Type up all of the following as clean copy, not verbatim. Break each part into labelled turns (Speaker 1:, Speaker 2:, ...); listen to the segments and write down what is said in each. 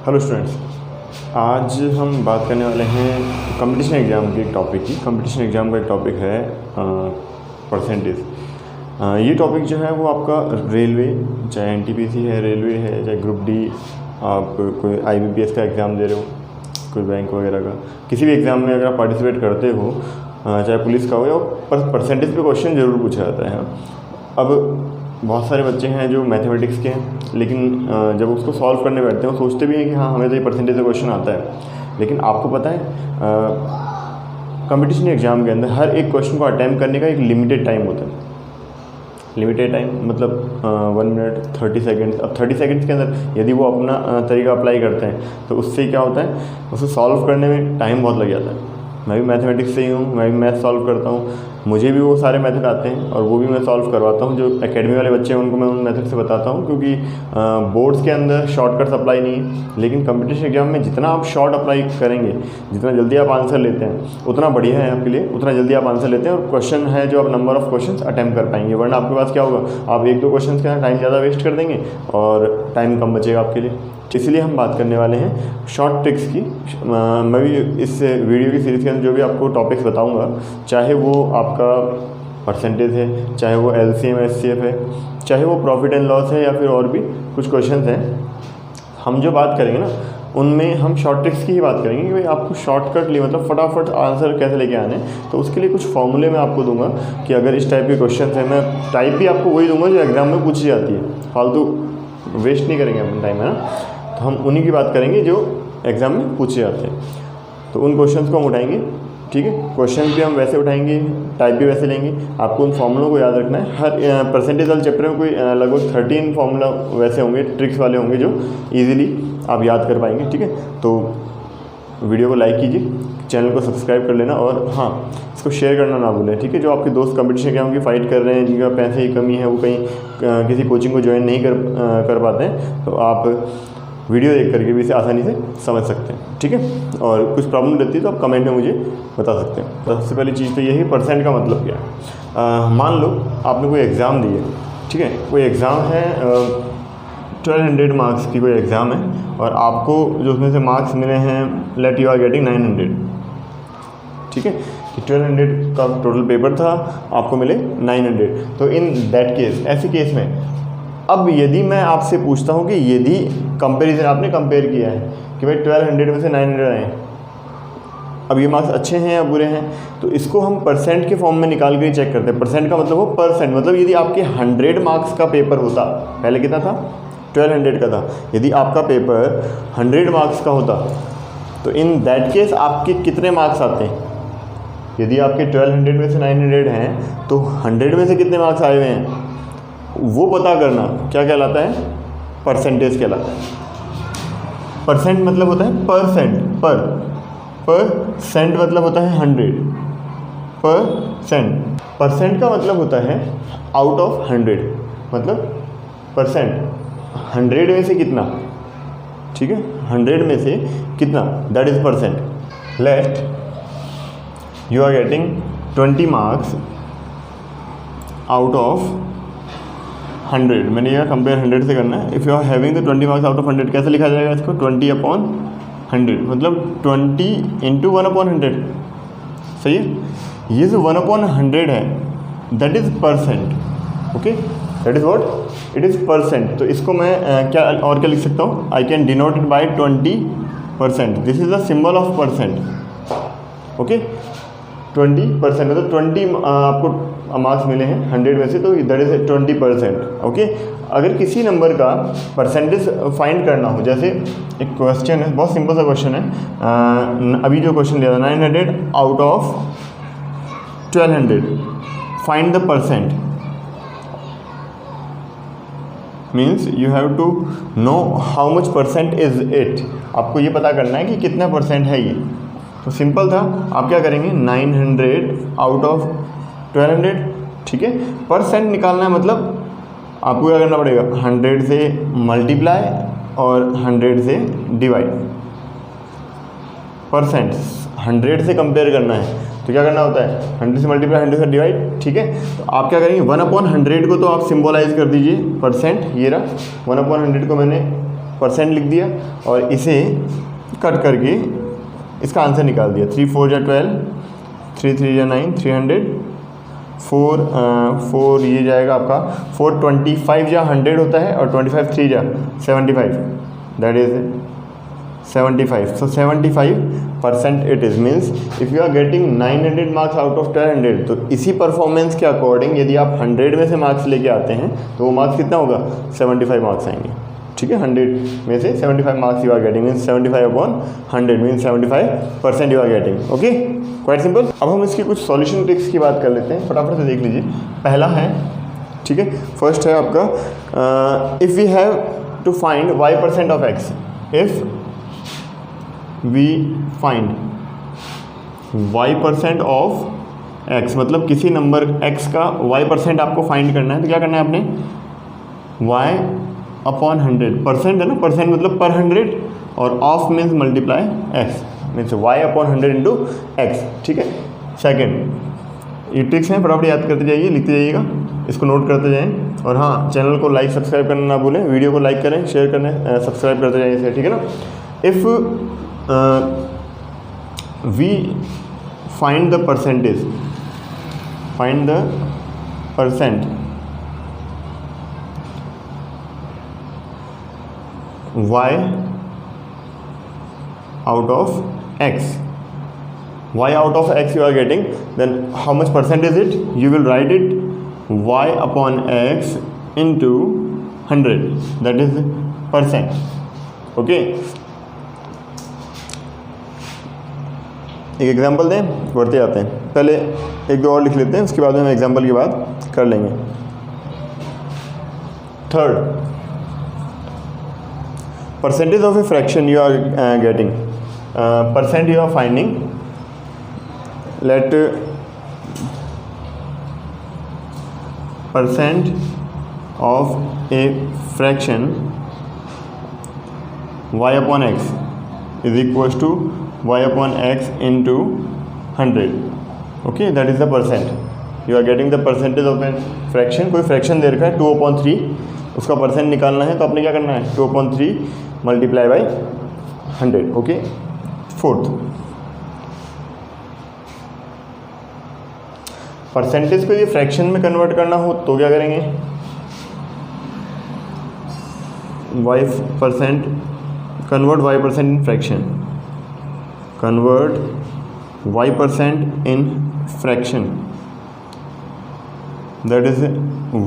Speaker 1: Hello students, आज हम बात करने वाले हैं कंपटीशन एग्ज़ाम के एक टॉपिक की। कंपटीशन एग्ज़ाम का एक टॉपिक है परसेंटेज। ये टॉपिक जो है वो आपका रेलवे, चाहे एनटीपीसी है, रेलवे है, चाहे ग्रुप डी, आप कोई आईबीपीएस का एग्ज़ाम दे रहे हो, कोई बैंक वगैरह का, किसी भी एग्ज़ाम में अगर आप पार्टिसिपेट करते हो, चाहे पुलिस का हो, या परसेंटेज पे क्वेश्चन ज़रूर पूछा जाता है। अब बहुत सारे बच्चे हैं जो मैथमेटिक्स के हैं, लेकिन जब उसको सॉल्व करने बैठते हैं वो सोचते भी हैं कि हाँ हमें तो ये परसेंटेज का क्वेश्चन आता है। लेकिन आपको पता है कंपटीशन एग्ज़ाम के अंदर हर एक क्वेश्चन को अटैम्प्ट करने का एक लिमिटेड टाइम होता है। लिमिटेड टाइम मतलब 1 मिनट 30 सेकेंड्स। अब 30 सेकेंड्स के अंदर यदि वो अपना तरीका अप्लाई करते हैं तो उससे क्या होता है, उसे सॉल्व करने में टाइम बहुत लग जाता है। मैं भी मैथमेटिक्स से ही हूँ, मैं भी मैथ सॉल्व करता हूँ, मुझे भी वो सारे मेथड आते हैं और वो भी मैं सॉल्व करवाता हूँ। जो एकेडमी वाले बच्चे हैं उनको मैं उन मेथड से बताता हूँ, क्योंकि बोर्ड्स के अंदर शॉर्टकट्स अप्लाई नहीं है। लेकिन कंपटीशन एग्जाम में जितना आप शॉर्ट अप्लाई करेंगे, जितना जल्दी आप आंसर लेते हैं, उतना बढ़िया है आपके लिए, उतना जल्दी आप आंसर लेते हैं और क्वेश्चन है जो आप नंबर ऑफ़ क्वेश्चन अटैम्प्ट कर पाएंगे। वरना आपके पास क्या होगा, आप 1-2 क्वेश्चन के अंदर टाइम ज़्यादा वेस्ट कर देंगे और टाइम कम बचेगा आपके लिए। इसलिए हम बात करने वाले हैं शॉर्ट ट्रिक्स की। मैं भी इस वीडियो की सीरीज़ के अंदर जो भी आपको टॉपिक्स बताऊंगा, चाहे वो आपका परसेंटेज है, चाहे वो एलसीएम एचसीएफ है, चाहे वो प्रॉफिट एंड लॉस है, या फिर और भी कुछ क्वेश्चंस हैं, हम जो बात करेंगे ना उनमें हम शॉर्ट ट्रिक्स की ही बात करेंगे कि भाई आपको शॉर्टकट लिए मतलब फटाफट आंसर कैसे लेके आने। तो उसके लिए कुछ फॉर्मूले मैं आपको दूंगा कि अगर इस टाइप के क्वेश्चन हैं, मैं टाइप भी आपको वही दूंगा जो एग्ज़ाम में पूछी जाती है, फालतू वेस्ट नहीं करेंगे अपना टाइम, है ना। तो हम उन्हीं की बात करेंगे जो एग्ज़ाम में पूछे जाते हैं। तो उन क्वेश्चंस को हम उठाएंगे, ठीक है। क्वेश्चन भी हम वैसे उठाएंगे, टाइप भी वैसे लेंगे। आपको उन फॉर्मूलों को याद रखना है। हर परसेंटेज वाले चैप्टर में कोई लगभग 13 फॉर्मूला वैसे होंगे, ट्रिक्स वाले होंगे जो ईजिली आप याद कर पाएंगे, ठीक है। तो वीडियो को लाइक कीजिए, चैनल को सब्सक्राइब कर लेना और हाँ, इसको शेयर करना ना भूलें, ठीक है। जो आपके दोस्त कंपटीशन एग्जाम की फ़ाइट कर रहे हैं, जिनका पैसे की कमी है, वो कहीं किसी कोचिंग को ज्वाइन नहीं कर पाते हैं, तो आप वीडियो देख करके भी इसे आसानी से समझ सकते हैं, ठीक है। और कुछ प्रॉब्लम रहती है तो आप कमेंट में मुझे बता सकते हैं। सबसे पहली चीज़ तो यही, परसेंट का मतलब क्या है। मान लो आपने कोई एग्ज़ाम दी है, ठीक है, कोई एग्ज़ाम है 1200 मार्क्स की कोई एग्ज़ाम है और आपको जो उसमें से मार्क्स मिले हैं, लेट यू आर गेटिंग 900, ठीक है। कि 1200 का टोटल पेपर था, आपको मिले 900। तो इन दैट केस, ऐसे केस में अब यदि मैं आपसे पूछता हूँ कि यदि कंपैरिजन आपने कंपेयर किया है कि भाई 1200 में से 900 आए, अब ये मार्क्स अच्छे हैं या बुरे हैं, तो इसको हम परसेंट के फॉर्म में निकाल के चेक करते हैं। परसेंट का मतलब वो परसेंट, मतलब यदि आपके 100 मार्क्स का पेपर होता, पहले कितना था 1200 का था, यदि आपका पेपर 100 मार्क्स का होता तो इन दैट केस आपके कितने मार्क्स आते हैं। यदि आपके 1200 में से 900 हैं तो 100 में से कितने मार्क्स आए हुए हैं, वो पता करना क्या कहलाता है, परसेंटेज कहलाता है। परसेंट मतलब होता है परसेंट, परसेंट मतलब होता है 100%। परसेंट का मतलब होता है आउट ऑफ 100, मतलब परसेंट 100 में से कितना, ठीक है, 100 में से कितना, that is percent. Let you are getting 20 marks out of 100। मैंने यह कंपेयर 100 से करना है। If you are having the 20 marks out of 100, कैसे लिखा जाएगा इसको, 20/100, मतलब 20 इंटू 1/100, सही है। ये जो 1/100 है that is percent, okay, that is what, it is percent. तो इसको मैं क्या और क्या लिख सकता हूँ, I can denote it by 20%। This is the symbol of percent, okay. 20% मतलब 20 आपको मार्क्स मिले हैं 100 में से, तो दैट इज़ 20%, ओके। अगर किसी नंबर का परसेंटेज फाइंड करना हो, जैसे एक क्वेश्चन है, बहुत सिंपल सा क्वेश्चन है, अभी जो क्वेश्चन दिया था 900 out of 1200, find the percent, means you have to know how much percent is it. आपको ये पता करना है कि कितना परसेंट है ये। तो सिंपल था, आप क्या करेंगे, 900 आउट ऑफ 1200, ठीक है। परसेंट निकालना है, मतलब आपको क्या करना पड़ेगा, 100 से मल्टीप्लाई और 100 से डिवाइड। परसेंट 100 से कंपेयर करना है तो क्या करना होता है, 100 से मल्टीप्लाई 100 से डिवाइड, ठीक है। तो आप क्या करेंगे, 1/100 को तो आप सिंबलाइज कर दीजिए परसेंट, ये रहा 1/100 को मैंने परसेंट लिख दिया और इसे कट करके इसका आंसर निकाल दिया। 3 4 जा 12, 3 3 जा 9, 300, 4 ये जाएगा आपका 425 जा 100 होता है और 25 3 जा 75, that is 75। So 75% it is, means if you are getting 900 marks out of 1200, तो इसी परफॉर्मेंस के अकॉर्डिंग यदि आप 100 में से मार्क्स लेके आते हैं तो वो मार्क्स कितना होगा, 75 मार्क्स आएंगे। ठीक है, 100 में से 75 marks you are getting, means 75/100 means 75% you are getting. Okay, quite simple. अब हम इसकी कुछ सॉल्यूशन ट्रिक्स की बात कर लेते हैं, फटाफट से देख लीजिए। पहला है, ठीक है, फर्स्ट है आपका if we have to find y% of x, if we find y% of x, मतलब किसी नंबर x का y% आपको फाइंड करना है, तो क्या करना है आपने, y/100, परसेंट है ना, परसेंट मतलब पर 100 और of means multiply x, means y/100 into x। ठीक है, सेकेंड, ये ट्रिक्स हैं, फटाफट याद करते जाइए, लिखते जाइएगा, इसको नोट करते जाएं। और हाँ, चैनल को लाइक सब्सक्राइब करना ना भूलें, वीडियो को लाइक करें, शेयर करें, सब्सक्राइब करते जाइए इसे, ठीक है ना। If we find the percentage, find the percent y out of x, y out of x you are getting, then how much percent is it, you will write it y/x into 100, that is percent। okay, एक example दें, बढ़ते जाते हैं। पहले एक दो और लिख लेते हैं, उसके बाद में हम एग्जांपल की बात कर लेंगे। Third, percentage of a fraction you are getting, percent you are finding, let percent of a fraction y/x is equals to y/x into 100। Okay, that is the percent you are getting, the percentage of an fraction. कोई fraction दे रखा है 2/3, उसका percent निकालना है, तो आपने क्या करना है, 2/3 multiply by 100। Okay, fourth, percentage को यदि फ्रैक्शन में कन्वर्ट करना हो तो क्या करेंगे, y%, convert y% in fraction, convert y% in fraction, that is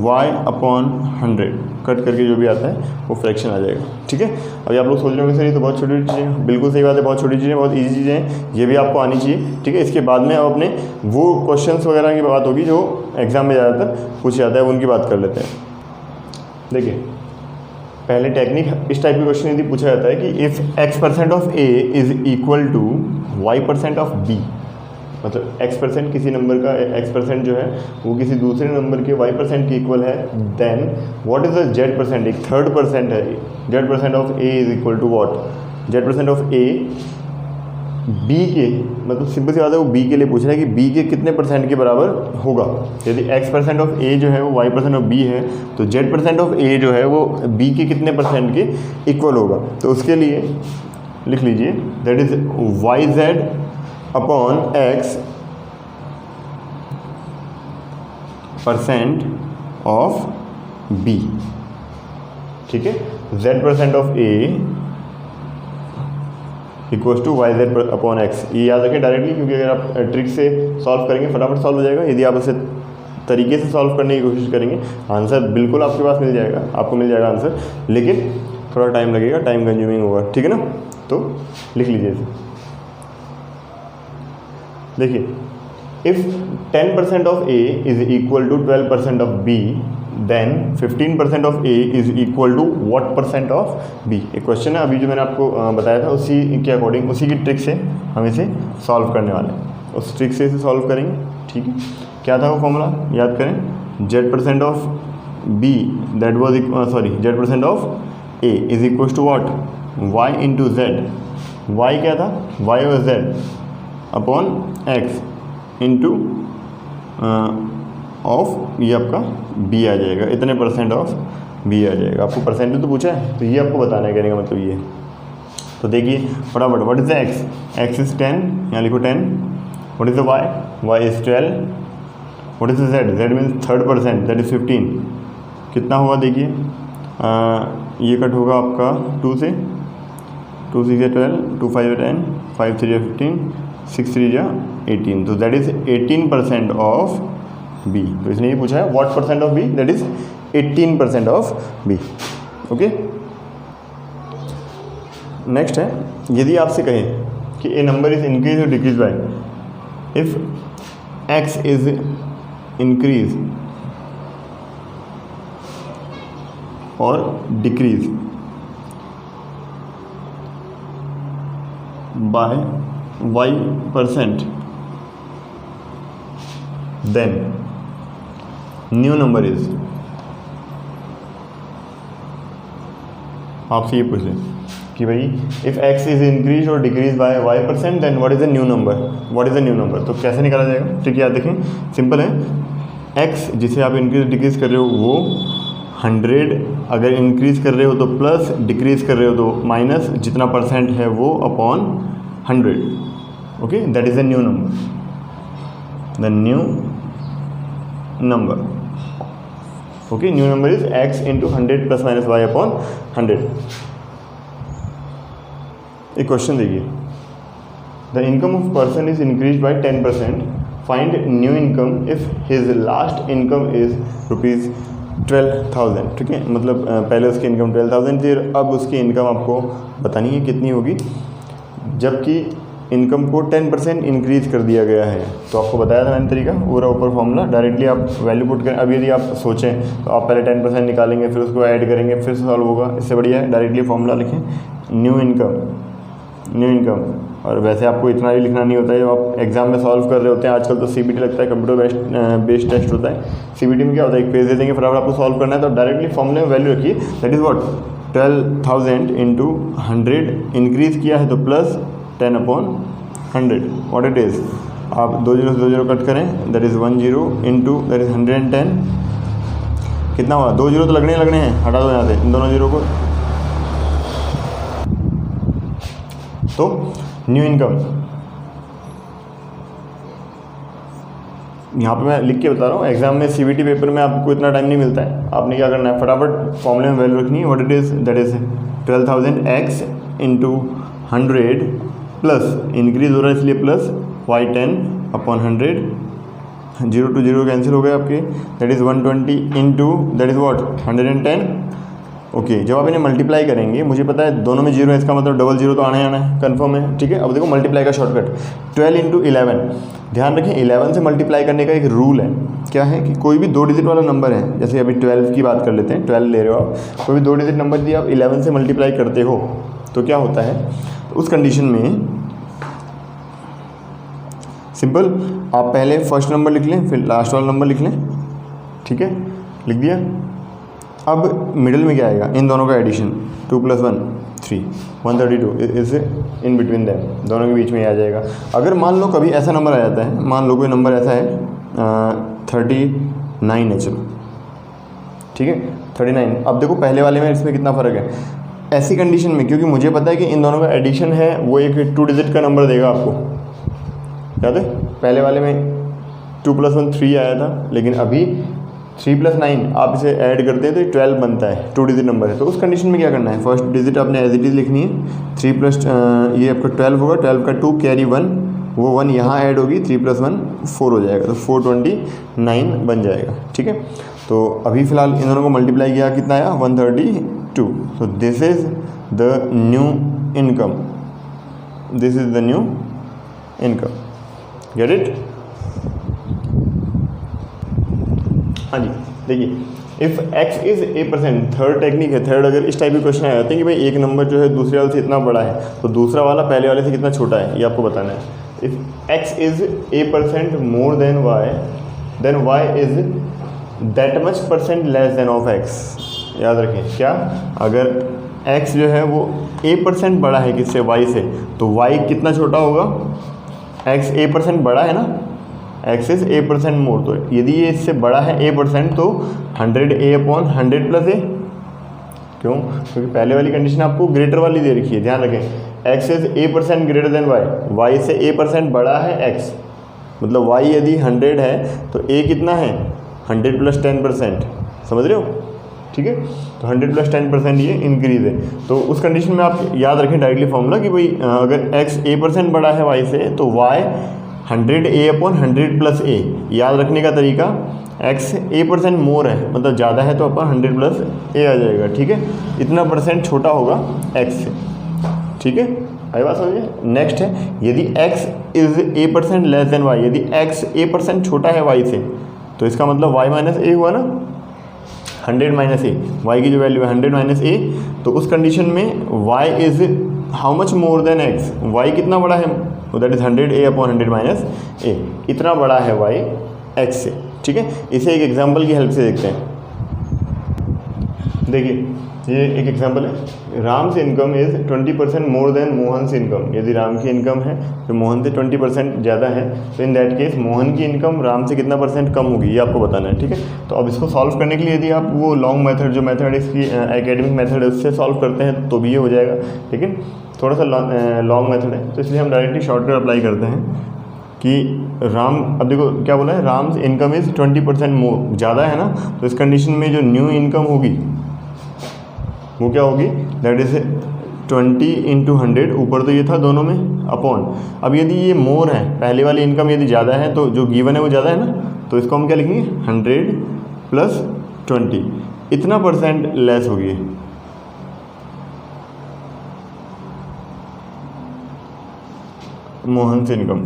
Speaker 1: y/100, cut करके जो भी आता है वो फ्रैक्शन आ जाएगा। ठीक है, अभी आप लोग सोच रहे होंगे सर ये तो बहुत छोटी चीज़ें, बिल्कुल सही बात है, बहुत छोटी चीज़ें, बहुत इजी चीज़ें हैं, ये भी आपको आनी चाहिए। ठीक है, इसके बाद में अब अपने वो क्वेश्चंस वगैरह की बात होगी जो एग्जाम में ज़्यादातर पूछे जाता है, उनकी बात कर लेते हैं। देखिए, पहले टेक्निक इस टाइप के क्वेश्चन यदि पूछा जाता है कि if x% of a is equal to y% of b, मतलब x% किसी नंबर का x% जो है वो किसी दूसरे नंबर के y% के इक्वल है, then what is the z%, एक थर्ड परसेंट है, z% of a is equal to what, z% of a b के, मतलब सिंपल सी बात है, वो b के लिए पूछ रहा है कि b के कितने परसेंट के बराबर होगा। यदि x% ऑफ a जो है वो y% ऑफ b है, तो z% ऑफ a जो है वो b के कितने परसेंट के इक्वल होगा। तो उसके लिए लिख लीजिए, that is yz/x percent of b। ठीक है, z% of a equals to yz/x, ये याद रखें डायरेक्टली, क्योंकि अगर आप ट्रिक से सॉल्व करेंगे फटाफट सॉल्व हो जाएगा। यदि आप इसे तरीके से सॉल्व करने की कोशिश करेंगे, आंसर बिल्कुल आपके पास मिल जाएगा, आपको मिल जाएगा आंसर, लेकिन थोड़ा टाइम लगेगा, टाइम कंज्यूमिंग होगा। ठीक है ना, तो लिख लीजिए इसे। देखिए, if 10% of a is equal to 12% of b, then 15% of a is equal to what percent of b। एक क्वेश्चन है अभी जो मैंने आपको बताया था, उसी के अकॉर्डिंग, उसी की ट्रिक से हम इसे सॉल्व करने वाले हैं, उस ट्रिक से इसे सॉल्व करेंगे। ठीक है, क्या था वो फॉर्मूला, याद करें, z% of b that was z% of a is equal to what, y into z, y क्या था, y और z upon x into of ये आपका b आ जाएगा, इतने परसेंट ऑफ बी आ जाएगा। आपको परसेंटेज तो पूछा है, तो ये आपको बताना है, कहने का मतलब ये है। तो देखिए फटाफट, what is the X, X is 10, यहाँ लिखो 10। What is the Y, Y is 12। What is the Z, Z means third percent, that is 15। कितना हुआ देखिए, ये कट होगा आपका 2 से, 2 6 या 12, 2 5 या 10, 5 3 या 15, 6 3 या 18, तो दैट इज 18% ऑफ बी। तो इसने ये पूछा है what percent of B, that is 18% of B. Okay, next है, यदि आपसे कहें कि ए नंबर इज इंक्रीज और decrease by, if X is increase और decrease by y%, then new number is, आपसे ये पूछ लें कि भाई इफ x इज इंक्रीज और decrease by y%, then what is the new number, what is the new number. तो कैसे निकाला जाएगा, ठीक है याद देखें, सिंपल है, x जिसे आप इंक्रीज डिक्रीज कर रहे हो वो 100, अगर इंक्रीज कर रहे हो तो प्लस, डिक्रीज कर रहे हो तो माइनस, जितना परसेंट है वो upon 100। Okay, that is the new number, the new number. Okay, new number is x into 100 plus minus y upon 100। एक क्वेश्चन देखिए, the income of person is increase by 10%, find new income if his last income is ₹12,000। ठीक है, मतलब पहले उसकी income 12,000 थी, अब उसकी इनकम आपको बतानी है कितनी होगी, जबकि इनकम को 10% इंक्रीज कर दिया गया है। तो आपको बताया था मैंने तरीका, पूरा ऊपर फॉर्मूला, डायरेक्टली आप वैल्यू पुट करें। अब यदि आप सोचें तो आप पहले 10% निकालेंगे, फिर उसको ऐड करेंगे, फिर सॉल्व होगा। इससे बढ़िया है डायरेक्टली फॉर्मूला लिखें, न्यू इनकम, न्यू इनकम। और वैसे आपको इतना भी लिखना नहीं होता है, जब आप एग्जाम में सॉल्व कर रहे होते हैं। आजकल तो CBT लगता है, कंप्यूटर बेस्ड टेस्ट होता है। CBT में क्या होता है, एक पेज दे देंगे, फटाफट आपको सॉल्व करना है, तो डायरेक्टली फॉर्मूले में वैल्यू रखिए, that is what 12,000 into 100 increase किया है तो प्लस 10/100, व्हाट इट इज़। आप 2 0 से 2 0 कट करें, that is 1 0 into that is 110। कितना हुआ, 2 0 तो लगने हैं, हटा दो यहाँ से इन दोनों जीरो को। तो न्यू इनकम यहाँ पे मैं लिख के बता रहा हूँ, एग्जाम में CBT पेपर में आपको इतना टाइम नहीं मिलता है। आपने क्या करना है, फटाफट फॉर्मूले में वैल्यू रखनी है, what it is, that is 12,000 x into 100 plus increase हो रहा है इसलिए प्लस y10/100, 0 to 0 कैंसिल हो गए आपके, that is 120 into that is what 110। Okay, जब आप इन्हें मल्टीप्लाई करेंगे, मुझे पता है दोनों में 0 है, इसका मतलब डबल 0 तो आना ही आना है, कंफर्म है। ठीक है, अब देखो मल्टीप्लाई का शॉर्टकट 12 इंटू 11। ध्यान रखें 11 से मल्टीप्लाई करने का एक रूल है, क्या है कि कोई भी 2 डिजिट वाला नंबर है, जैसे अभी 12 की बात कर लेते हैं, 12 ले रहे हो आप, कोई भी 2 डिजिट नंबर यदि आप 11 से मल्टीप्लाई करते हो तो क्या होता है, तो उस कंडीशन में सिंपल, आप पहले फर्स्ट नंबर लिख लें, फिर लास्ट वाला नंबर लिख लें। ठीक है, लिख दिया। अब मिडिल में क्या आएगा, इन दोनों का addition, 2 + 1 3, 132 is in between them, दोनों के बीच में आ जाएगा। अगर मान लो कभी ऐसा नंबर आ जाता है, मान लो कोई नंबर ऐसा है 39 है, चलो ठीक है 39। अब देखो पहले वाले में इसमें कितना फ़र्क है, ऐसी कंडीशन में, क्योंकि मुझे पता है कि इन दोनों का एडिशन है, वो एक 2 डिजिट का नंबर देगा आपको, याद है। पहले वाले में 2 + 1 3 आया था, लेकिन अभी 3 + 9 आप इसे ऐड करते हैं तो ये 12 बनता है, 2 डिजिट नंबर है। तो उस कंडीशन में क्या करना है, फर्स्ट डिजिट आपने एज इट इज़ लिखनी है, 3 प्लस ये आपका 12 होगा, 12 का 2 कैरी 1, वो 1 यहाँ ऐड होगी, 3 + 1 4 हो जाएगा, तो 429 बन जाएगा। ठीक है, तो अभी फ़िलहाल इन दोनों को मल्टीप्लाई किया, कितना आया 132। So this is the new income, this is the new income, get it. हाँ जी, देखिए if x is a%, third technique है। थर्ड अगर इस टाइप के क्वेश्चन आ जाते हैं कि भाई एक नंबर जो है दूसरे वाले से इतना बड़ा है, तो दूसरा वाला पहले वाले से कितना छोटा है, ये आपको बताना है। If x is a% more than y is that much % less than of x। याद रखें क्या, अगर x जो है वो a% बड़ा है किससे, y से, तो y कितना छोटा होगा, x a% बड़ा है ना, x इज़ a% मोर, तो यदि ये इससे बड़ा है a%, तो 100a/100 + a क्यों? क्योंकि पहले वाली कंडीशन आपको ग्रेटर वाली दे रखी है, ध्यान रखें। x is a% greater than y, y से a% बड़ा है x, मतलब y यदि 100 है तो a कितना है 100 + 10%, समझ रहे हो? ठीक है, तो 100 + 10% ये इंक्रीज है। तो उस कंडीशन में आप याद रखें डायरेक्टली फॉर्मूला कि भाई अगर x a% बड़ा है y से तो y 100a/100 + a। याद रखने का तरीका, x a% मोर है, मतलब ज़्यादा है तो अपन 100 + a आ जाएगा। ठीक है, इतना % छोटा होगा x से। ठीक है, आई बात समझिए। नेक्स्ट है, यदि x is a% less than y, यदि x a% छोटा है y से तो इसका मतलब y - a हुआ ना, 100 - a, y की जो वैल्यू है 100 - a, तो उस कंडीशन में y is how much more than x, y कितना बड़ा है, दैट इज 100a/100 - a, इतना बड़ा है y x से। ठीक है, इसे एक एग्जांपल की हेल्प से देखते हैं। देखिए, ये एक एग्जांपल है, राम से income is 20% more than Mohan से इनकम। यदि राम की इनकम है तो मोहन से 20% ज़्यादा है, तो इन दैट केस मोहन की इनकम राम से कितना % कम होगी, ये आपको बताना है। ठीक है, तो अब इसको सॉल्व करने के लिए यदि आप वो लॉन्ग मेथड, जो मेथड इसकी एकेडमिक मेथड है उससे सॉल्व करते हैं तो भी ये हो जाएगा, लेकिन थोड़ा सा लॉन्ग मेथड है, तो इसलिए हम डायरेक्टली शॉर्टकट अप्लाई करते हैं कि राम, अब देखो क्या बोला है, राम इनकम इज़ 20% मोर, ज़्यादा है ना, तो इस कंडीशन में जो न्यू इनकम होगी वो क्या होगी, दैट इज़ 20 × 100, ऊपर तो ये था दोनों में, अपॉन, अब यदि ये मोर है, पहले वाली इनकम यदि ज़्यादा है तो जो गिवन है वो ज़्यादा है ना, तो इसको हम क्या लिखेंगे 100 + 20, इतना % लेस होगी। मोहन से इनकम,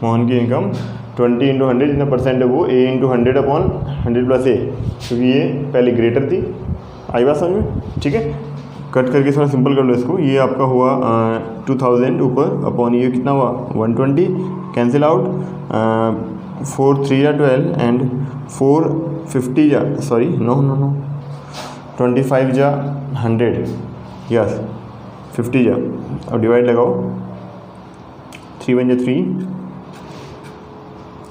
Speaker 1: मोहन की इनकम 20 × 100, जितना % है वो a × 100/100 + a, क्योंकि ये पहले ग्रेटर थी। आई बात समझ में? ठीक है, कट करके थोड़ा सिंपल कर लो इसको। ये आपका हुआ 2000 ऊपर, अपॉन ये कितना हुआ 120, कैंसिल आउट, 4 × 3 = 12 एंड 4 50 जा, सॉरी नो 25 जा 100, यस 50 जा, अब डिवाइड लगाओ, 3 × 1 = 3,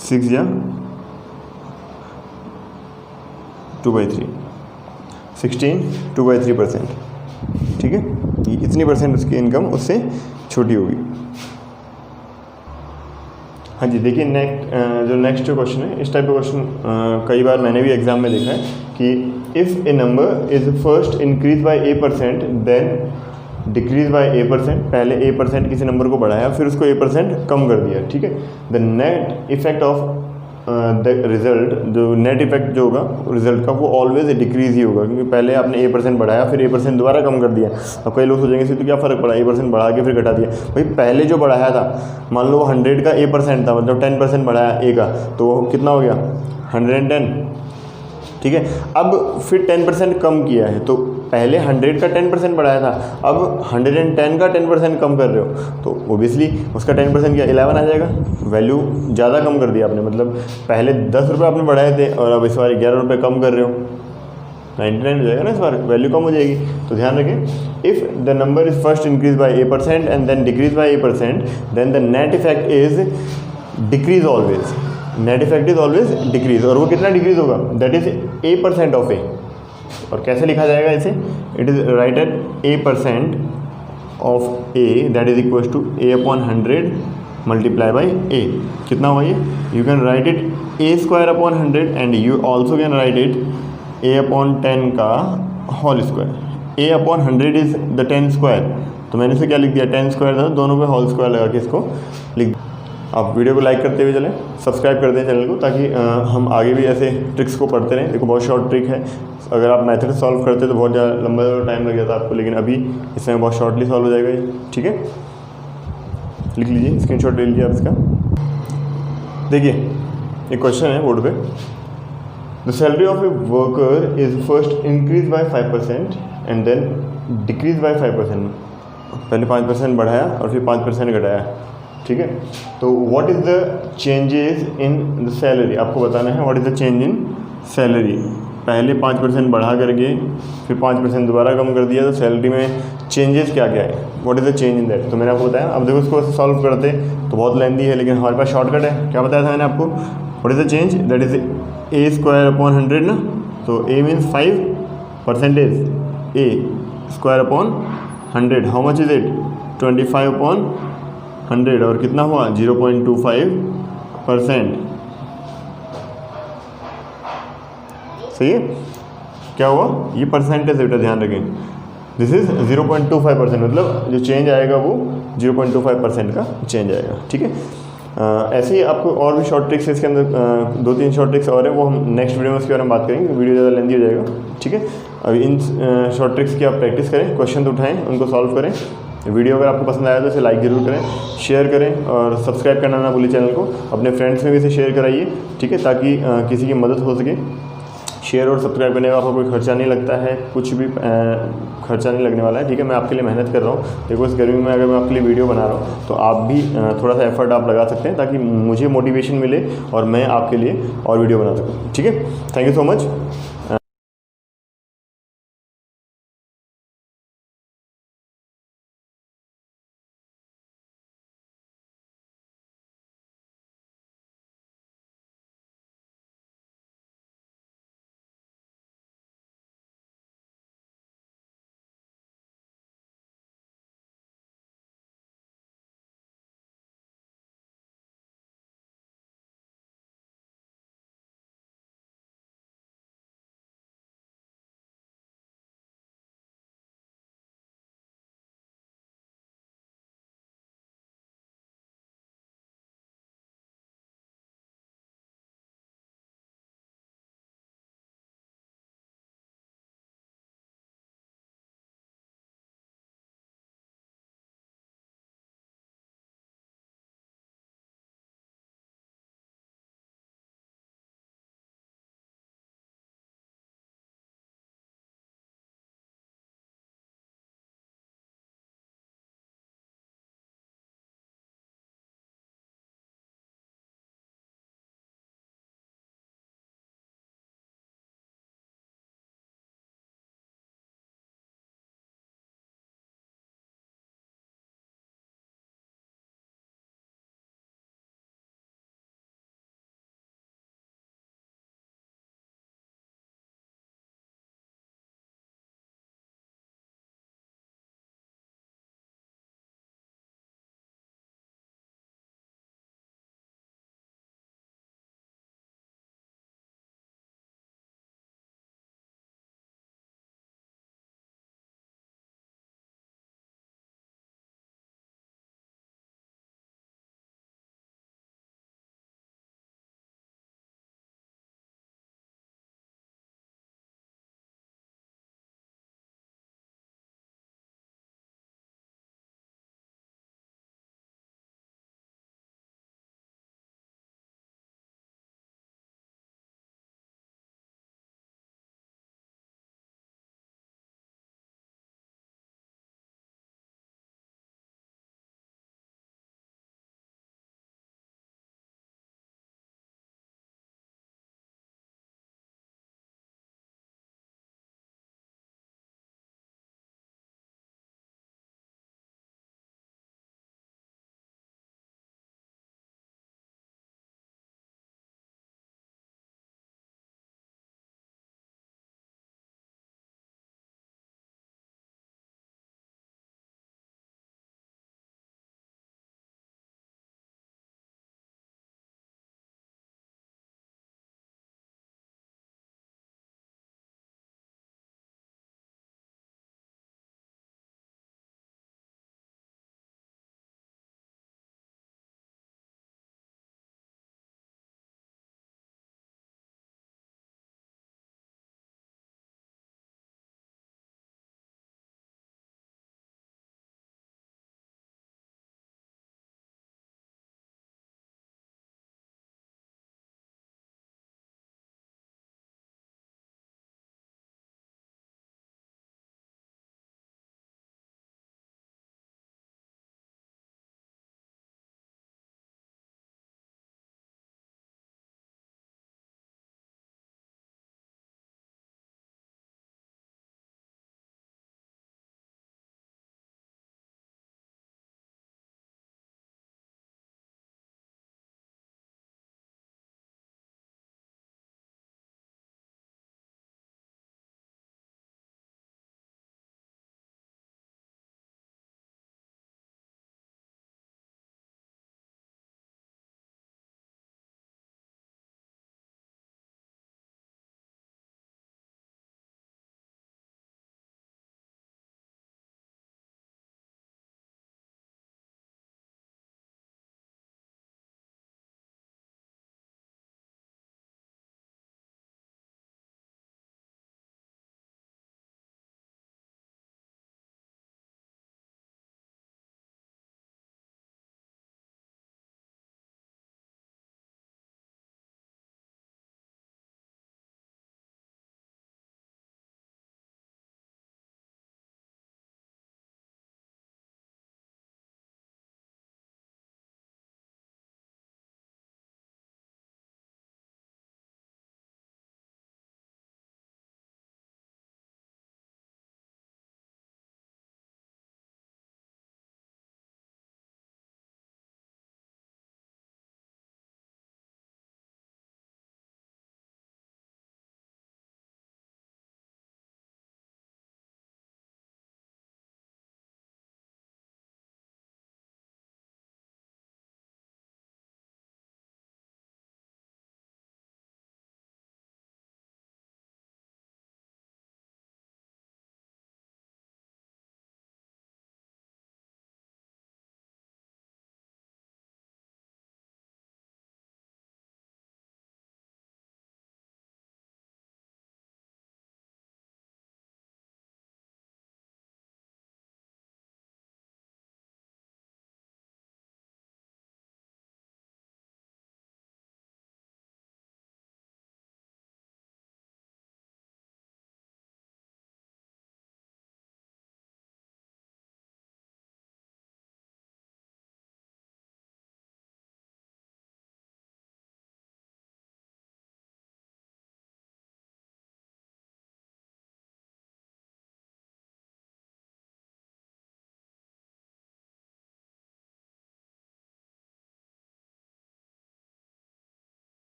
Speaker 1: 6 जा 2/3, 16, 2/3%। ठीक है, इतनी % उसकी इनकम उससे छोटी होगी। हाँ जी, देखिए नेक्स्ट जो क्वेश्चन है, इस टाइप का क्वेश्चन कई बार मैंने भी एग्जाम में देखा है कि if a number is first increase by a% then decrease by a%, पहले a% किसी नंबर को बढ़ाया फिर उसको a% कम कर दिया। ठीक है, the net effect of the result, जो नेट इफेक्ट जो होगा रिजल्ट का वो ऑलवेज डिक्रीज ही होगा, क्योंकि पहले आपने a% बढ़ाया फिर a% दोबारा कम कर दिया। अब कई लोग सोचेंगे तो क्या फ़र्क पड़ा, a% बढ़ा के फिर घटा दिया। भाई पहले जो बढ़ाया था, मान लो 100 का a% था, मतलब 10% बढ़ाया a का, तो वो कितना हो गया 110। ठीक है, अब फिर 10% कम किया है, तो पहले 100 का 10% बढ़ाया था, अब 110 का 10% कम कर रहे हो, तो ओबियसली उसका 10% क्या 11 आ जाएगा, वैल्यू ज़्यादा कम कर दिया आपने। मतलब पहले 10 रुपये आपने बढ़ाए थे और अब इस बार 11 रुपये कम कर रहे हो, 99 हो जाएगा ना, इस बार वैल्यू कम हो जाएगी। तो ध्यान रखें, if the number is first increase by a% and then decrease by a%, then the net effect is decrease always, net effect is always decrease. और वो कितना डिक्रीज होगा, that is a% of a। और कैसे लिखा जाएगा इसे, it is write at a% of a, that is equal to a/100 multiply by a। कितना हुआ ये, you can write it a² and you also can write it a/10 का whole square. a/100 is the 10², तो मैंने इसे क्या लिख दिया 10² था, दोनों पे होल स्क्वायर लगा के इसको लिख। आप वीडियो को लाइक करते हुए चलें, सब्सक्राइब कर दें चैनल को, ताकि हम आगे भी ऐसे ट्रिक्स को पढ़ते रहें। देखो बहुत शॉर्ट ट्रिक है, अगर आप मेथड सॉल्व करते तो बहुत ज़्यादा लंबा टाइम लग जाता आपको, लेकिन अभी इसमें बहुत शॉर्टली सॉल्व हो जाएगा ये। ठीक है, लिख लीजिए, स्क्रीनशॉट ले लीजिए आप इसका। देखिए एक क्वेश्चन है बोर्ड पे, the salary of a worker is first increase by 5% and then decrease by 5%। पहले 5% बढ़ाया और फिर 5% घटाया। ठीक है, तो what is the changes in the salary, आपको बताना है what is the change in salary. पहले 5% बढ़ा करके फिर 5% दोबारा कम कर दिया, तो सैलरी में चेंजेस क्या क्या है, what is the change in that. तो मैंने आपको बताया, अब देखो इसको सॉल्व करते तो बहुत लेंदी है, लेकिन हमारे पास शॉर्टकट है। क्या बताया था मैंने आपको, what is the change, that is A square upon 100 ना, तो A means 5 percentage, A square upon 100, how much is it 25 upon 100, और कितना हुआ 0.25%। सही है, क्या हुआ, ये परसेंटेज बेटा ध्यान रखें, दिस इज 0.25%, मतलब जो चेंज आएगा वो 0.25% का चेंज आएगा। ठीक है, ऐसे ही आपको और भी शॉर्ट ट्रिक्स इसके अंदर 2-3 शॉर्ट ट्रिक्स और हैं, वो हम नेक्स्ट वीडियो में उसके बारे में बात करेंगे, वीडियो ज़्यादा लेंदी हो जाएगा। ठीक है, अभी इन शॉर्ट ट्रिक्स की आप प्रैक्टिस करें, क्वेश्चन उठाएं, उनको सॉल्व करें। वीडियो अगर आपको पसंद आया तो इसे लाइक ज़रूर करें, शेयर करें और सब्सक्राइब करना ना भूलें चैनल को, अपने फ्रेंड्स में भी इसे शेयर कराइए। ठीक है, ताकि किसी की मदद हो सके। शेयर और सब्सक्राइब करने का आपको कोई खर्चा नहीं लगता है, कुछ भी खर्चा नहीं लगने वाला है। ठीक है, मैं आपके लिए मेहनत कर रहा हूँ। देखो इस गर्मी में अगर मैं आपके लिए वीडियो बना रहा हूँ तो आप भी थोड़ा सा एफर्ट आप लगा सकते हैं, ताकि मुझे मोटिवेशन मिले और मैं आपके लिए और वीडियो बना सकूँ। ठीक है, थैंक यू सो मच।